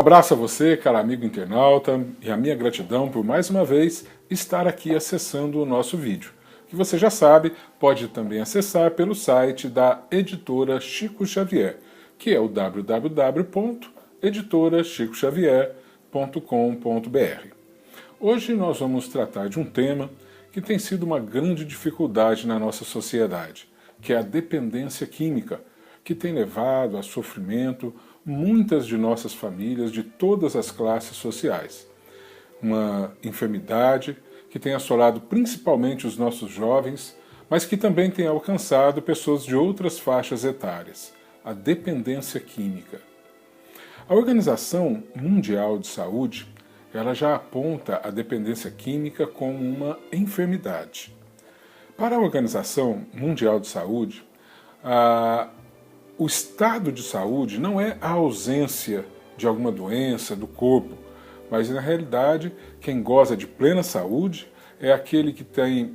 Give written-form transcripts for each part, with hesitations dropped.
abraço a você, caro amigo internauta, e a minha gratidão por mais uma vez estar aqui acessando o nosso vídeo, que você já sabe, pode também acessar pelo site da editora Chico Xavier, que é o www.editorachicoxavier.com.br. Hoje nós vamos tratar de um tema que tem sido uma grande dificuldade na nossa sociedade, que é a dependência química, que tem levado a sofrimento muitas de nossas famílias de todas as classes sociais. Uma enfermidade que tem assolado principalmente os nossos jovens, mas que também tem alcançado pessoas de outras faixas etárias, a dependência química. A Organização Mundial de Saúde, ela já aponta a dependência química como uma enfermidade. Para a Organização Mundial de Saúde, o estado de saúde não é a ausência de alguma doença do corpo, mas na realidade quem goza de plena saúde é aquele que tem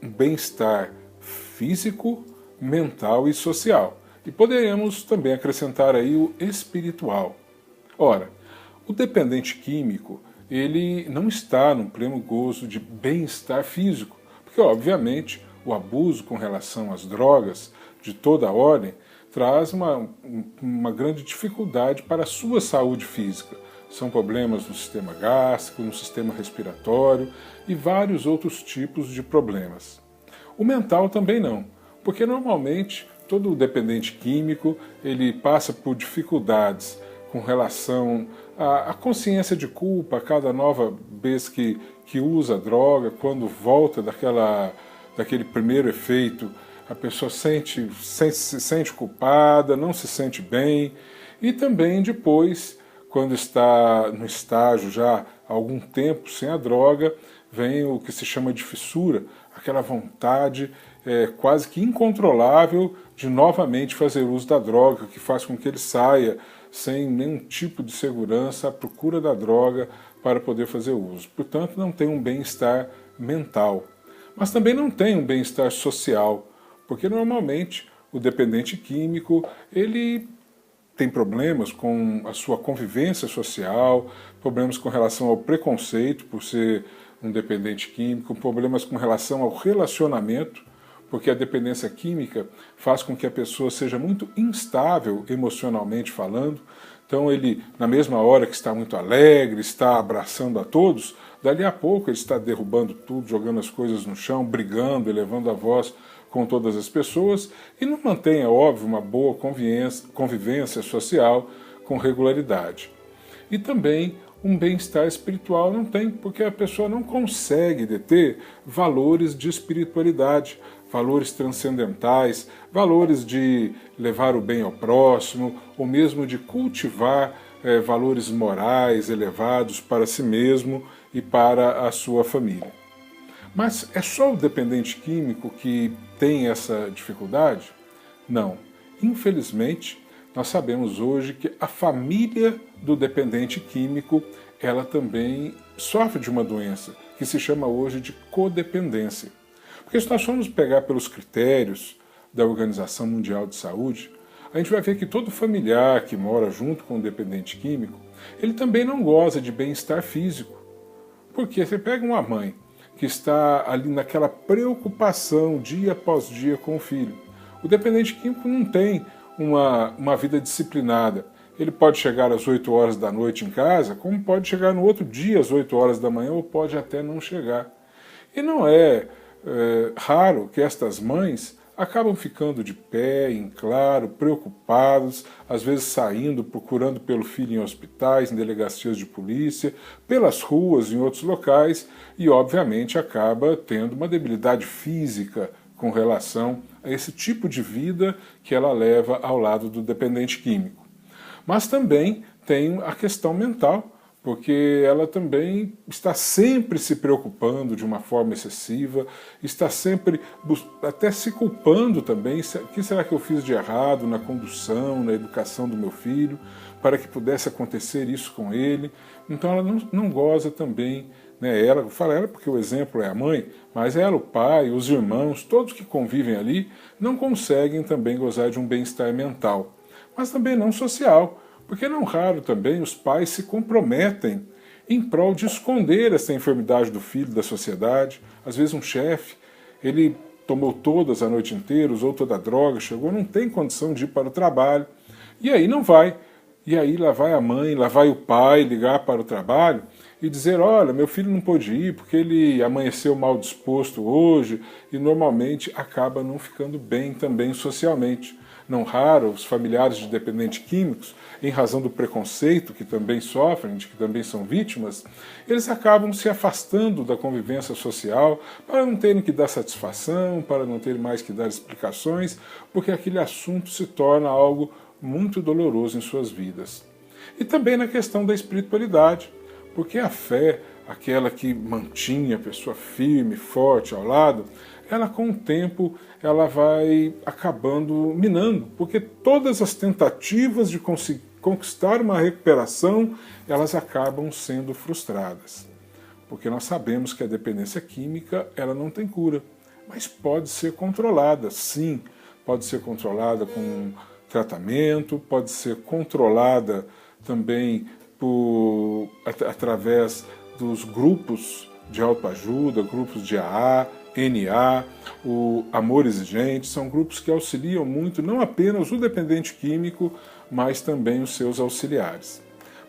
um bem-estar físico, mental e social. E poderemos também acrescentar aí o espiritual. Ora, o dependente químico, ele não está no pleno gozo de bem-estar físico, porque obviamente o abuso com relação às drogas de toda a ordem traz uma grande dificuldade para a sua saúde física. São problemas no sistema gástrico, no sistema respiratório e vários outros tipos de problemas. O mental também não, porque normalmente todo dependente químico ele passa por dificuldades com relação à consciência de culpa a cada nova vez que usa a droga, quando volta daquele primeiro efeito, a pessoa se sente culpada, não se sente bem, e também depois, quando está no estágio já há algum tempo sem a droga, vem o que se chama de fissura, aquela vontade quase que incontrolável de novamente fazer uso da droga, que faz com que ele saia sem nenhum tipo de segurança à procura da droga para poder fazer uso. Portanto, não tem um bem-estar mental, mas também não tem um bem-estar social, porque normalmente o dependente químico ele tem problemas com a sua convivência social, problemas com relação ao preconceito por ser um dependente químico, problemas com relação ao relacionamento, porque a dependência química faz com que a pessoa seja muito instável emocionalmente falando. Então ele, na mesma hora que está muito alegre, está abraçando a todos, dali a pouco ele está derrubando tudo, jogando as coisas no chão, brigando, elevando a voz com todas as pessoas e não mantém, é óbvio, uma boa convivência social com regularidade. E também um bem-estar espiritual não tem, porque a pessoa não consegue deter valores de espiritualidade, valores transcendentais, valores de levar o bem ao próximo, ou mesmo de cultivar valores morais elevados para si mesmo e para a sua família. Mas é só o dependente químico que tem essa dificuldade? Não. Infelizmente, nós sabemos hoje que a família do dependente químico, ela também sofre de uma doença, que se chama hoje de codependência. Porque se nós formos pegar pelos critérios da Organização Mundial de Saúde, a gente vai ver que todo familiar que mora junto com o dependente químico, ele também não goza de bem-estar físico. Porque você pega uma mãe que está ali naquela preocupação dia após dia com o filho. O dependente químico não tem uma vida disciplinada. Ele pode chegar às 8 horas da noite em casa, como pode chegar no outro dia às 8 horas da manhã, ou pode até não chegar. E não é raro que estas mães acabam ficando de pé, em claro, preocupados, às vezes saindo, procurando pelo filho em hospitais, em delegacias de polícia, pelas ruas, em outros locais, e obviamente acaba tendo uma debilidade física com relação a esse tipo de vida que ela leva ao lado do dependente químico. Mas também tem a questão mental, porque ela também está sempre se preocupando de uma forma excessiva, está sempre até se culpando também, o que será que eu fiz de errado na condução, na educação do meu filho, para que pudesse acontecer isso com ele. Então ela não goza também, né? Ela, falo ela porque o exemplo é a mãe, mas ela, o pai, os irmãos, todos que convivem ali, não conseguem também gozar de um bem-estar mental, mas também não social, Porque não raro também os pais se comprometem em prol de esconder essa enfermidade do filho da sociedade. Às vezes um chefe, ele tomou todas a noite inteira, usou toda a droga, chegou, não tem condição de ir para o trabalho, e aí não vai. E aí lá vai a mãe, lá vai o pai ligar para o trabalho e dizer, olha, meu filho não pôde ir porque ele amanheceu mal disposto hoje, e normalmente acaba não ficando bem também socialmente. Não raro, os familiares de dependentes químicos, em razão do preconceito que também sofrem, de que também são vítimas, eles acabam se afastando da convivência social para não terem que dar satisfação, para não terem mais que dar explicações, porque aquele assunto se torna algo muito doloroso em suas vidas. E também na questão da espiritualidade, porque a fé, aquela que mantinha a pessoa firme, forte ao lado, ela com o tempo ela vai acabando minando, porque todas as tentativas de conquistar uma recuperação, elas acabam sendo frustradas. Porque nós sabemos que a dependência química ela não tem cura, mas pode ser controlada, sim, pode ser controlada com tratamento, pode ser controlada também através dos grupos de autoajuda, grupos de AA, NA, o Amor Exigente, são grupos que auxiliam muito não apenas o dependente químico, mas também os seus auxiliares.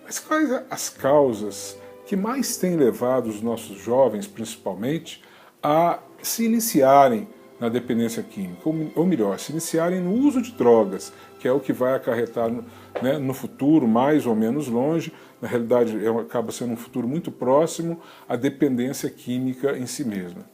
Mas quais as causas que mais têm levado os nossos jovens, principalmente, a se iniciarem na dependência química, ou melhor, se iniciarem no uso de drogas, que é o que vai acarretar no futuro, mais ou menos longe, na realidade acaba sendo um futuro muito próximo, a dependência química em si mesma.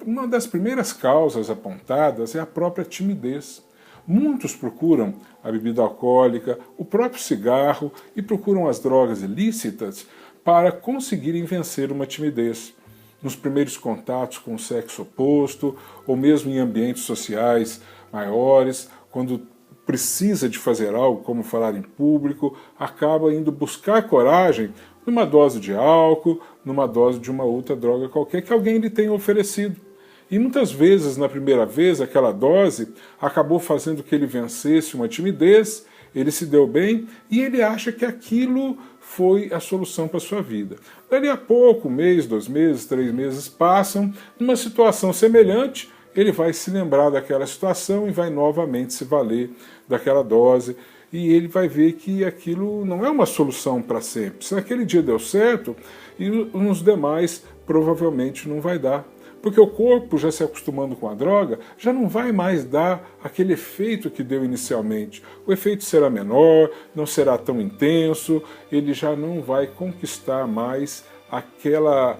Uma das primeiras causas apontadas é a própria timidez. Muitos procuram a bebida alcoólica, o próprio cigarro e procuram as drogas ilícitas para conseguirem vencer uma timidez. Nos primeiros contatos com o sexo oposto, ou mesmo em ambientes sociais maiores, quando precisa de fazer algo, como falar em público, acaba indo buscar coragem numa dose de álcool, numa dose de uma outra droga qualquer que alguém lhe tenha oferecido. E muitas vezes, na primeira vez, aquela dose acabou fazendo que ele vencesse uma timidez, ele se deu bem e ele acha que aquilo foi a solução para a sua vida. Dali a pouco, um mês, 2 meses, 3 meses passam, numa situação semelhante, ele vai se lembrar daquela situação e vai novamente se valer daquela dose, e ele vai ver que aquilo não é uma solução para sempre. Se naquele dia deu certo, e nos demais provavelmente não vai dar. Porque o corpo, já se acostumando com a droga, já não vai mais dar aquele efeito que deu inicialmente. O efeito será menor, não será tão intenso, ele já não vai conquistar mais aquela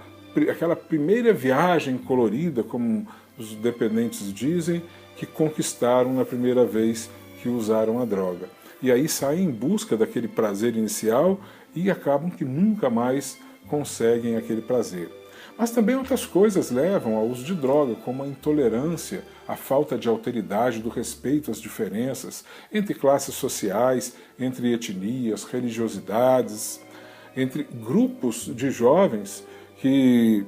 primeira viagem colorida, como os dependentes dizem, que conquistaram na primeira vez que usaram a droga. E aí saem em busca daquele prazer inicial e acabam que nunca mais conseguem aquele prazer. Mas também outras coisas levam ao uso de droga, como a intolerância, a falta de alteridade do respeito às diferenças entre classes sociais, entre etnias, religiosidades, entre grupos de jovens que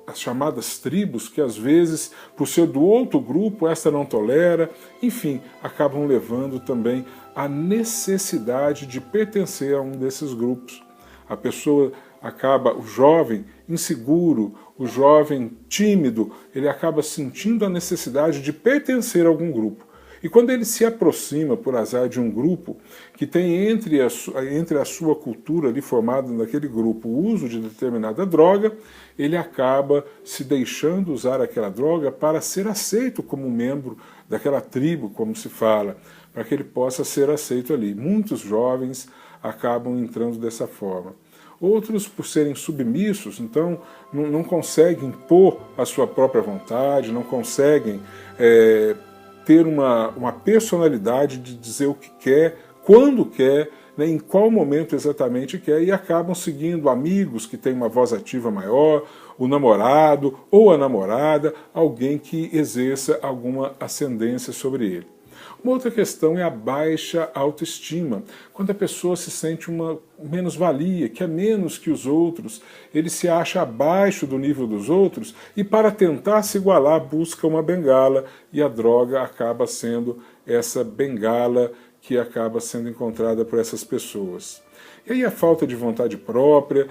as chamadas tribos, que às vezes, por ser do outro grupo, esta não tolera, enfim, acabam levando também à necessidade de pertencer a um desses grupos. A pessoa acaba, o jovem inseguro, o jovem tímido, ele acaba sentindo a necessidade de pertencer a algum grupo. E quando ele se aproxima, por azar, de um grupo que tem entre a sua cultura ali formada naquele grupo o uso de determinada droga, ele acaba se deixando usar aquela droga para ser aceito como membro daquela tribo, como se fala, para que ele possa ser aceito ali. Muitos jovens acabam entrando dessa forma. Outros, por serem submissos, então não conseguem impor a sua própria vontade, não conseguem ter uma personalidade de dizer o que quer, quando quer, né, em qual momento exatamente quer, e acabam seguindo amigos que têm uma voz ativa maior, o namorado ou a namorada, alguém que exerça alguma ascendência sobre ele. Uma outra questão é a baixa autoestima, quando a pessoa se sente uma menos-valia, que é menos que os outros, ele se acha abaixo do nível dos outros e para tentar se igualar busca uma bengala e a droga acaba sendo essa bengala que acaba sendo encontrada por essas pessoas. E aí a falta de vontade própria,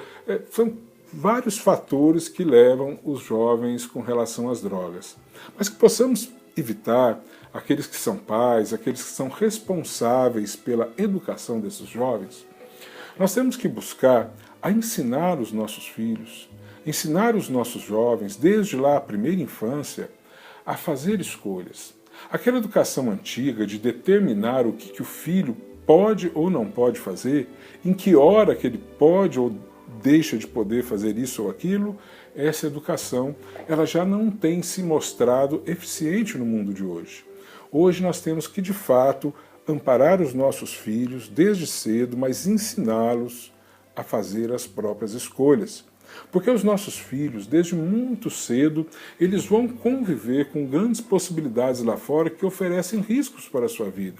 são vários fatores que levam os jovens com relação às drogas. Mas que possamos evitar, aqueles que são pais, aqueles que são responsáveis pela educação desses jovens, nós temos que buscar a ensinar os nossos filhos, ensinar os nossos jovens, desde lá a primeira infância, a fazer escolhas. Aquela educação antiga de determinar o que o filho pode ou não pode fazer, em que hora que ele pode ou deixa de poder fazer isso ou aquilo, essa educação ela já não tem se mostrado eficiente no mundo de hoje. Hoje nós temos que, de fato, amparar os nossos filhos desde cedo, mas ensiná-los a fazer as próprias escolhas. Porque os nossos filhos, desde muito cedo, eles vão conviver com grandes possibilidades lá fora que oferecem riscos para a sua vida.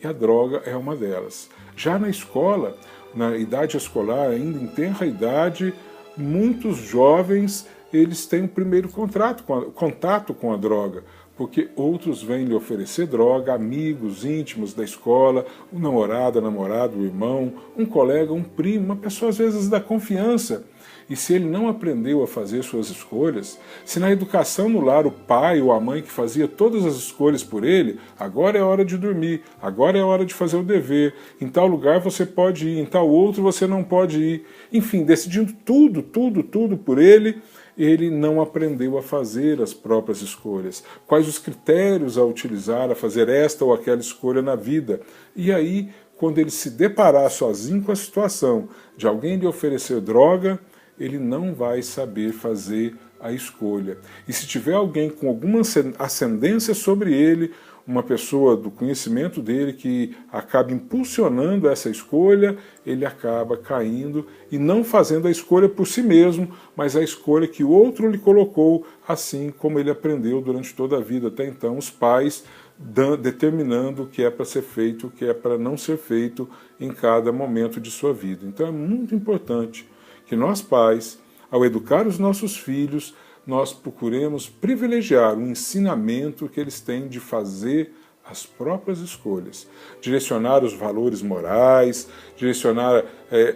E a droga é uma delas. Já na escola, na idade escolar, ainda em tenra idade, muitos jovens eles têm o primeiro contato com a droga, porque outros vêm lhe oferecer droga, amigos íntimos da escola, o namorado, a namorada, o irmão, um colega, um primo, uma pessoa às vezes da confiança. E se ele não aprendeu a fazer suas escolhas, se na educação no lar o pai ou a mãe que fazia todas as escolhas por ele, agora é hora de dormir, agora é hora de fazer o dever, em tal lugar você pode ir, em tal outro você não pode ir. Enfim, decidindo tudo por ele, ele não aprendeu a fazer as próprias escolhas. Quais os critérios a utilizar, a fazer esta ou aquela escolha na vida. E aí, quando ele se deparar sozinho com a situação de alguém lhe oferecer droga, ele não vai saber fazer a escolha. E se tiver alguém com alguma ascendência sobre ele, uma pessoa do conhecimento dele que acaba impulsionando essa escolha, ele acaba caindo e não fazendo a escolha por si mesmo, mas a escolha que o outro lhe colocou, assim como ele aprendeu durante toda a vida. Até então, os pais determinando o que é para ser feito, o que é para não ser feito em cada momento de sua vida. Então é muito importante que nós pais, ao educar os nossos filhos, nós procuremos privilegiar o ensinamento que eles têm de fazer as próprias escolhas, direcionar os valores morais,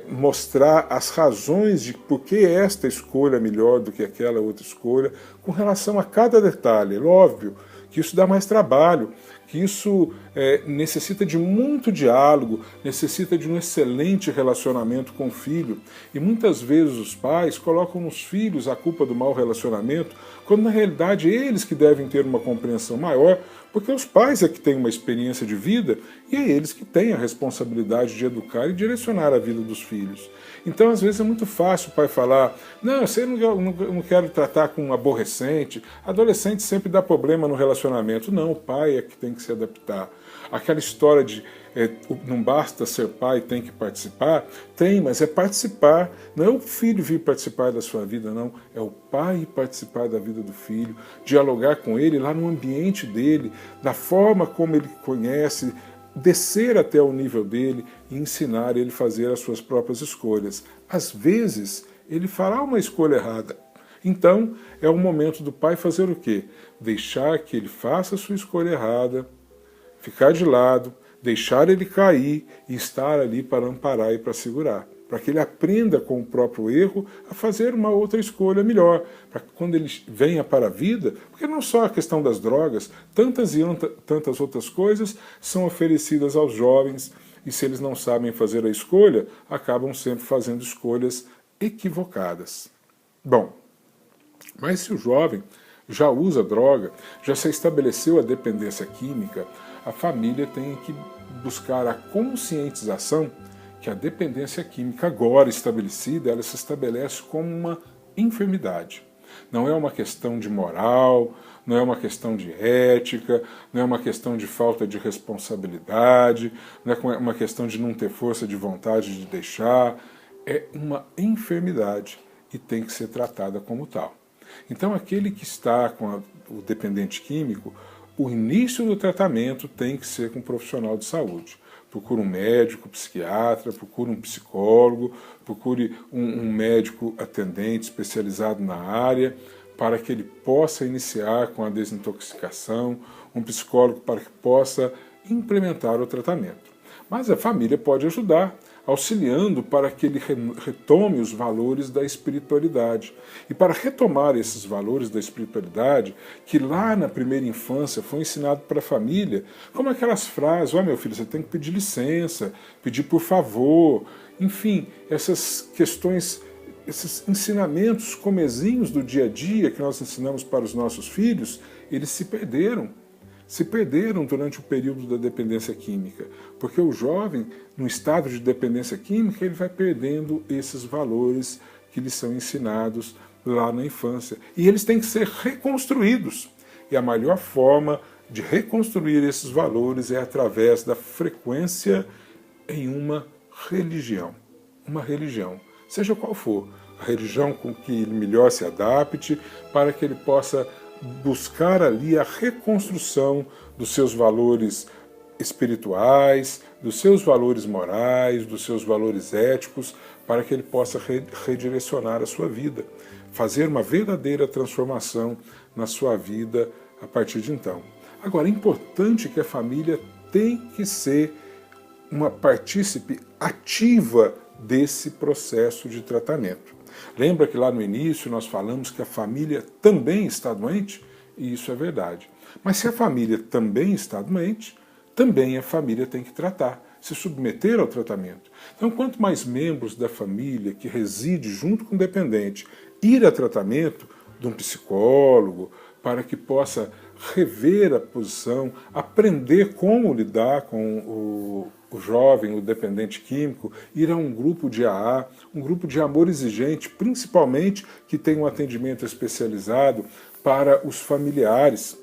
mostrar as razões de por que esta escolha é melhor do que aquela outra escolha, com relação a cada detalhe. É óbvio que isso dá mais trabalho, que isso necessita de muito diálogo, necessita de um excelente relacionamento com o filho. E muitas vezes os pais colocam nos filhos a culpa do mau relacionamento, quando na realidade eles que devem ter uma compreensão maior, porque os pais é que têm uma experiência de vida e é eles que têm a responsabilidade de educar e direcionar a vida dos filhos. Então, às vezes, é muito fácil o pai falar: não, eu não quero tratar com um aborrecente, adolescente sempre dá problema no relacionamento. Não, o pai é que tem que se adaptar. Aquela história de não basta ser pai, tem que participar, tem, mas é participar, não é o filho vir participar da sua vida, não, é o pai participar da vida do filho, dialogar com ele lá no ambiente dele, da forma como ele conhece, descer até o nível dele e ensinar ele a fazer as suas próprias escolhas. Às vezes, ele fará uma escolha errada. Então, é o momento do pai fazer o quê? Deixar que ele faça a sua escolha errada, ficar de lado, deixar ele cair e estar ali para amparar e para segurar, para que ele aprenda com o próprio erro a fazer uma outra escolha melhor, para que quando ele venha para a vida, porque não só a questão das drogas, tantas outras coisas são oferecidas aos jovens e se eles não sabem fazer a escolha, acabam sempre fazendo escolhas equivocadas. Bom, mas se o jovem já usa droga, já se estabeleceu a dependência química, a família tem que buscar a conscientização que a dependência química agora estabelecida, ela se estabelece como uma enfermidade. Não é uma questão de moral, não é uma questão de ética, não é uma questão de falta de responsabilidade, não é uma questão de não ter força de vontade de deixar. É uma enfermidade e tem que ser tratada como tal. Então, aquele que está com o dependente químico, o início do tratamento tem que ser com um profissional de saúde. Procure um médico, psiquiatra, procure um psicólogo, procure um médico atendente especializado na área, para que ele possa iniciar com a desintoxicação, um psicólogo para que possa implementar o tratamento. Mas a família pode ajudar, auxiliando para que ele retome os valores da espiritualidade. E para retomar esses valores da espiritualidade, que lá na primeira infância foi ensinado para a família, como aquelas frases: ó, meu filho, você tem que pedir licença, pedir por favor, enfim, essas questões, esses ensinamentos comezinhos do dia a dia que nós ensinamos para os nossos filhos, eles se perderam. Se perderam durante o período da dependência química, porque o jovem, no estado de dependência química, ele vai perdendo esses valores que lhe são ensinados lá na infância. E eles têm que ser reconstruídos. E a melhor forma de reconstruir esses valores é através da frequência em uma religião. Uma religião, seja qual for, a religião com que ele melhor se adapte, para que ele possa buscar ali a reconstrução dos seus valores espirituais, dos seus valores morais, dos seus valores éticos, para que ele possa redirecionar a sua vida, fazer uma verdadeira transformação na sua vida a partir de então. Agora, é importante que a família tem que ser uma partícipe ativa desse processo de tratamento. Lembra que lá no início nós falamos que a família também está doente? E isso é verdade. Mas se a família também está doente, também a família tem que tratar, se submeter ao tratamento. Então, quanto mais membros da família que reside junto com o dependente ir a tratamento de um psicólogo, para que possa rever a posição, aprender como lidar com o jovem, o dependente químico, ir a um grupo de AA, um grupo de amor exigente, principalmente que tem um atendimento especializado para os familiares.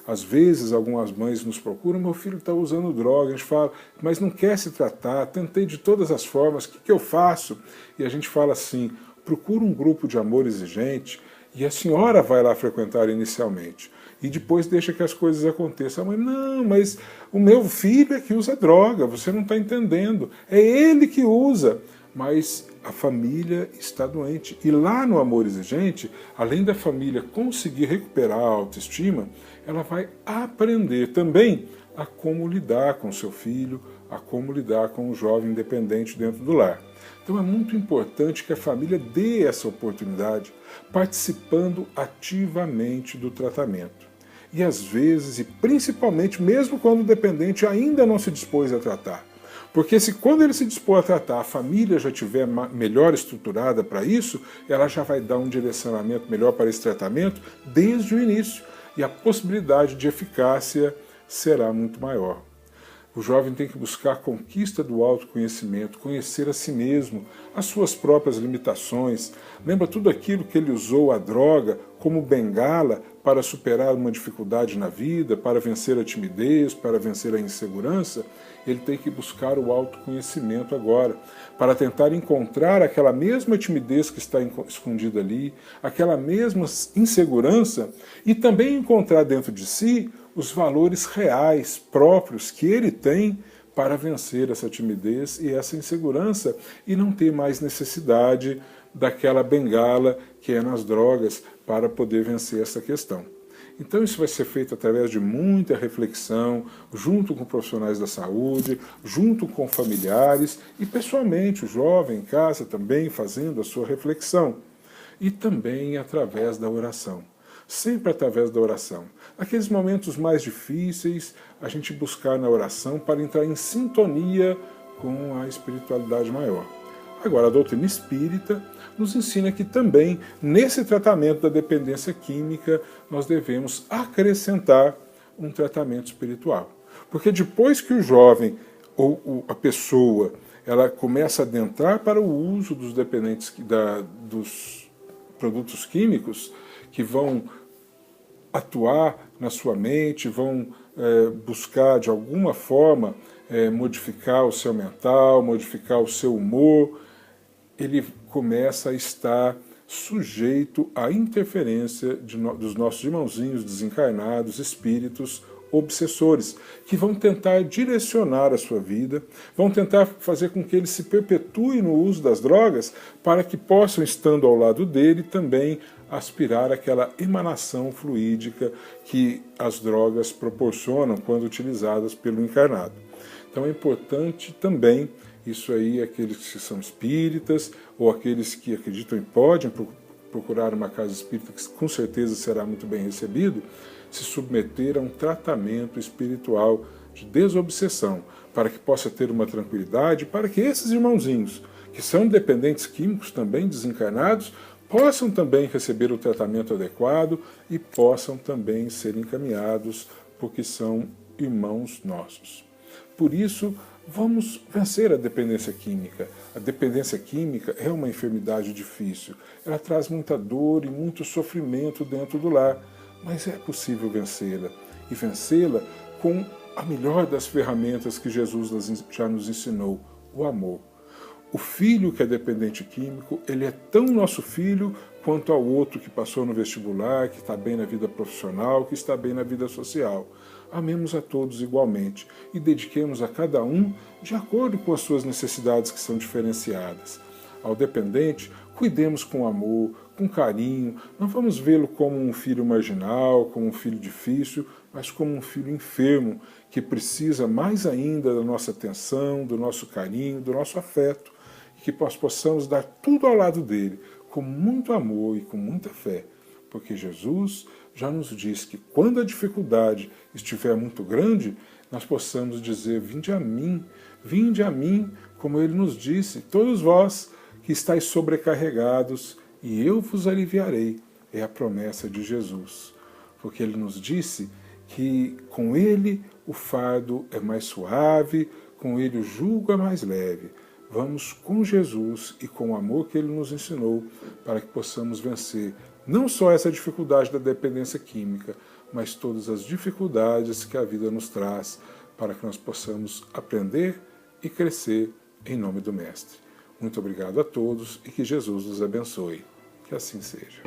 Às vezes, algumas mães nos procuram: meu filho está usando droga. A gente fala: mas não quer se tratar, tentei de todas as formas, o que eu faço? E a gente fala assim: procura um grupo de amor exigente e a senhora vai lá frequentar inicialmente. E depois deixa que as coisas aconteçam. A mãe: não, mas o meu filho é que usa droga, você não está entendendo. É ele que usa. Mas a família está doente. E lá no amor exigente, além da família conseguir recuperar a autoestima, ela vai aprender também a como lidar com seu filho, a como lidar com o jovem independente dentro do lar. Então é muito importante que a família dê essa oportunidade, participando ativamente do tratamento. E às vezes, e principalmente mesmo quando o dependente ainda não se dispôs a tratar. Porque se quando ele se dispor a tratar, a família já estiver melhor estruturada para isso, ela já vai dar um direcionamento melhor para esse tratamento desde o início. E a possibilidade de eficácia será muito maior. O jovem tem que buscar a conquista do autoconhecimento, conhecer a si mesmo, as suas próprias limitações. Lembra tudo aquilo que ele usou a droga como bengala para superar uma dificuldade na vida, para vencer a timidez, para vencer a insegurança? Ele tem que buscar o autoconhecimento agora, para tentar encontrar aquela mesma timidez que está escondida ali, aquela mesma insegurança, e também encontrar dentro de si os valores reais, próprios, que ele tem para vencer essa timidez e essa insegurança e não ter mais necessidade daquela bengala que é nas drogas para poder vencer essa questão. Então isso vai ser feito através de muita reflexão, junto com profissionais da saúde, junto com familiares e pessoalmente o jovem em casa também fazendo a sua reflexão. E também através da oração. Sempre através da oração. Naqueles momentos mais difíceis, a gente buscar na oração para entrar em sintonia com a espiritualidade maior. Agora, a doutrina espírita nos ensina que também, nesse tratamento da dependência química, nós devemos acrescentar um tratamento espiritual. Porque depois que o jovem ou a pessoa ela começa a adentrar para o uso dos dependentes dos produtos químicos, que vão atuar na sua mente, vão buscar de alguma forma modificar o seu mental, modificar o seu humor, ele começa a estar sujeito à interferência dos nossos irmãozinhos desencarnados, espíritos obsessores, que vão tentar direcionar a sua vida, vão tentar fazer com que ele se perpetue no uso das drogas, para que possam, estando ao lado dele, também aspirar aquela emanação fluídica que as drogas proporcionam quando utilizadas pelo encarnado. Então é importante também, isso aí, aqueles que são espíritas, ou aqueles que acreditam e podem procurar uma casa espírita, que com certeza será muito bem recebido, se submeter a um tratamento espiritual de desobsessão, para que possa ter uma tranquilidade, para que esses irmãozinhos, que são dependentes químicos também desencarnados, possam também receber o tratamento adequado e possam também ser encaminhados, porque são irmãos nossos. Por isso, vamos vencer a dependência química. A dependência química é uma enfermidade difícil. Ela traz muita dor e muito sofrimento dentro do lar, mas é possível vencê-la. E vencê-la com a melhor das ferramentas que Jesus já nos ensinou, o amor. O filho que é dependente químico, ele é tão nosso filho quanto ao outro que passou no vestibular, que está bem na vida profissional, que está bem na vida social. Amemos a todos igualmente e dediquemos a cada um de acordo com as suas necessidades que são diferenciadas. Ao dependente, cuidemos com amor, com carinho, não vamos vê-lo como um filho marginal, como um filho difícil, mas como um filho enfermo, que precisa mais ainda da nossa atenção, do nosso carinho, do nosso afeto, e que nós possamos dar tudo ao lado dele, com muito amor e com muita fé, porque Jesus já nos diz que quando a dificuldade estiver muito grande, nós possamos dizer, vinde a mim, como ele nos disse, todos vós que estáis sobrecarregados, e eu vos aliviarei. É a promessa de Jesus, porque ele nos disse que com ele o fardo é mais suave, com ele o jugo é mais leve. Vamos com Jesus e com o amor que ele nos ensinou, para que possamos vencer não só essa dificuldade da dependência química, mas todas as dificuldades que a vida nos traz, para que nós possamos aprender e crescer em nome do Mestre. Muito obrigado a todos e que Jesus nos abençoe. Que assim seja.